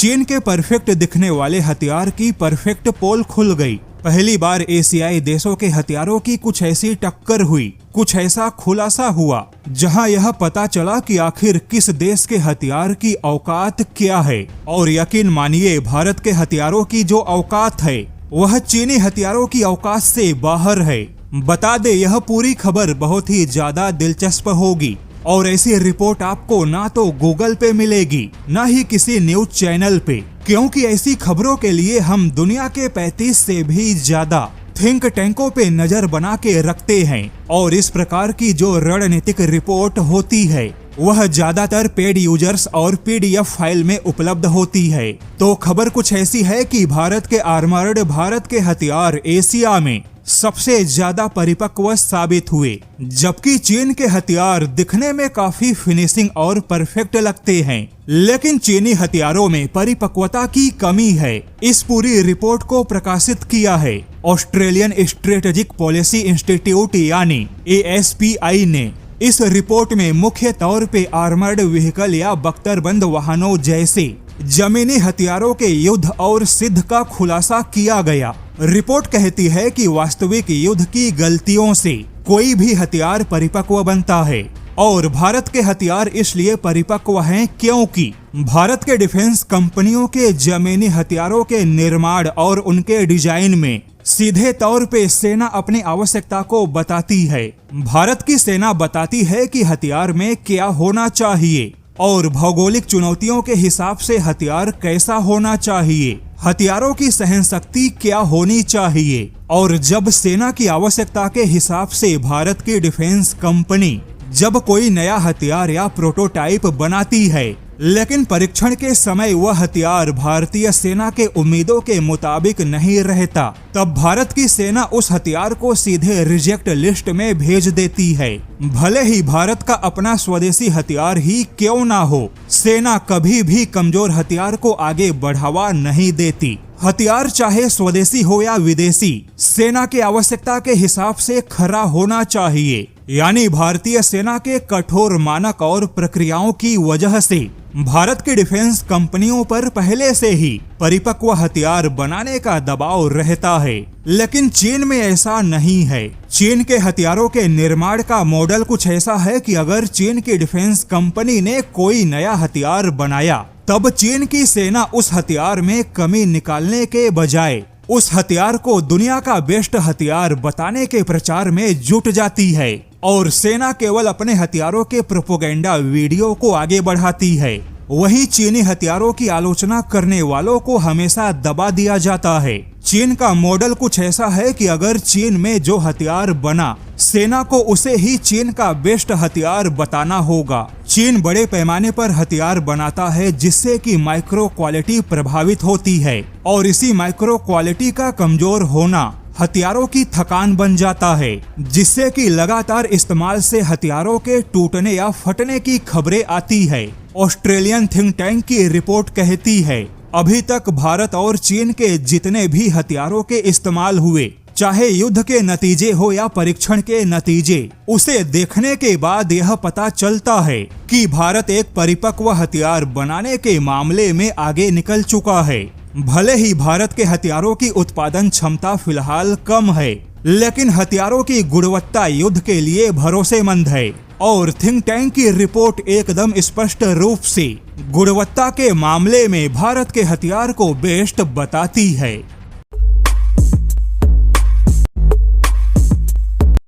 चीन के परफेक्ट दिखने वाले हथियार की परफेक्ट पोल खुल गई। पहली बार एशियाई देशों के हथियारों की कुछ ऐसी टक्कर हुई, कुछ ऐसा खुलासा हुआ जहां यह पता चला कि आखिर किस देश के हथियार की औकात क्या है। और यकीन मानिए, भारत के हथियारों की जो औकात है वह चीनी हथियारों की औकात से बाहर है। बता दे, यह पूरी खबर बहुत ही ज्यादा दिलचस्प होगी और ऐसी रिपोर्ट आपको ना तो गूगल पे मिलेगी ना ही किसी न्यूज चैनल पे, क्योंकि ऐसी खबरों के लिए हम दुनिया के 35 से भी ज्यादा थिंक टैंकों पे नजर बना के रखते हैं। और इस प्रकार की जो रणनीतिक रिपोर्ट होती है वह ज्यादातर पेड यूजर्स और PDF फाइल में उपलब्ध होती है। तो खबर कुछ ऐसी है कि भारत के आर्मर्ड भारत के हथियार एशिया में सबसे ज्यादा परिपक्व साबित हुए, जबकि चीन के हथियार दिखने में काफी फिनिशिंग और परफेक्ट लगते हैं, लेकिन चीनी हथियारों में परिपक्वता की कमी है। इस पूरी रिपोर्ट को प्रकाशित किया है ऑस्ट्रेलियन स्ट्रेटेजिक पॉलिसी इंस्टीट्यूट यानी ASPI ने। इस रिपोर्ट में मुख्य तौर पे आर्मर्ड व्हीकल या बख्तरबंद वाहनों जैसे जमीनी हथियारों के युद्ध और सिद्ध का खुलासा किया गया। रिपोर्ट कहती है कि वास्तविक युद्ध की गलतियों से कोई भी हथियार परिपक्व बनता है, और भारत के हथियार इसलिए परिपक्व हैं क्योंकि भारत के डिफेंस कंपनियों के जमीनी हथियारों के निर्माण और उनके डिजाइन में सीधे तौर पे सेना अपनी आवश्यकता को बताती है। भारत की सेना बताती है कि हथियार में क्या होना चाहिए और भौगोलिक चुनौतियों के हिसाब से हथियार कैसा होना चाहिए, हथियारों की सहन शक्ति क्या होनी चाहिए। और जब सेना की आवश्यकता के हिसाब से भारत की डिफेंस कंपनी जब कोई नया हथियार या प्रोटोटाइप बनाती है, लेकिन परीक्षण के समय वह हथियार भारतीय सेना के उम्मीदों के मुताबिक नहीं रहता, तब भारत की सेना उस हथियार को सीधे रिजेक्ट लिस्ट में भेज देती है। भले ही भारत का अपना स्वदेशी हथियार ही क्यों ना हो, सेना कभी भी कमजोर हथियार को आगे बढ़ावा नहीं देती। हथियार चाहे स्वदेशी हो या विदेशी, सेना की आवश्यकता के हिसाब से खरा होना चाहिए। यानी भारतीय सेना के कठोर मानक और प्रक्रियाओं की वजह से भारत की डिफेंस कंपनियों पर पहले से ही परिपक्व हथियार बनाने का दबाव रहता है, लेकिन चीन में ऐसा नहीं है। चीन के हथियारों के निर्माण का मॉडल कुछ ऐसा है कि अगर चीन की डिफेंस कंपनी ने कोई नया हथियार बनाया, तब चीन की सेना उस हथियार में कमी निकालने के बजाय उस हथियार को दुनिया का बेस्ट हथियार बताने के प्रचार में जुट जाती है, और सेना केवल अपने हथियारों के प्रोपेगेंडा वीडियो को आगे बढ़ाती है। वहीं चीनी हथियारों की आलोचना करने वालों को हमेशा दबा दिया जाता है। चीन का मॉडल कुछ ऐसा है कि अगर चीन में जो हथियार बना, सेना को उसे ही चीन का बेस्ट हथियार बताना होगा। चीन बड़े पैमाने पर हथियार बनाता है जिससे कि माइक्रो क्वालिटी प्रभावित होती है, और इसी माइक्रो क्वालिटी का कमजोर होना हथियारों की थकान बन जाता है, जिससे कि लगातार इस्तेमाल से हथियारों के टूटने या फटने की खबरें आती है। ऑस्ट्रेलियन थिंक टैंक की रिपोर्ट कहती है, अभी तक भारत और चीन के जितने भी हथियारों के इस्तेमाल हुए, चाहे युद्ध के नतीजे हो या परीक्षण के नतीजे, उसे देखने के बाद यह पता चलता है कि भारत एक परिपक्व हथियार बनाने के मामले में आगे निकल चुका है। भले ही भारत के हथियारों की उत्पादन क्षमता फिलहाल कम है, लेकिन हथियारों की गुणवत्ता युद्ध के लिए भरोसेमंद है। और थिंक टैंक की रिपोर्ट एकदम स्पष्ट रूप से गुणवत्ता के मामले में भारत के हथियार को बेस्ट बताती है।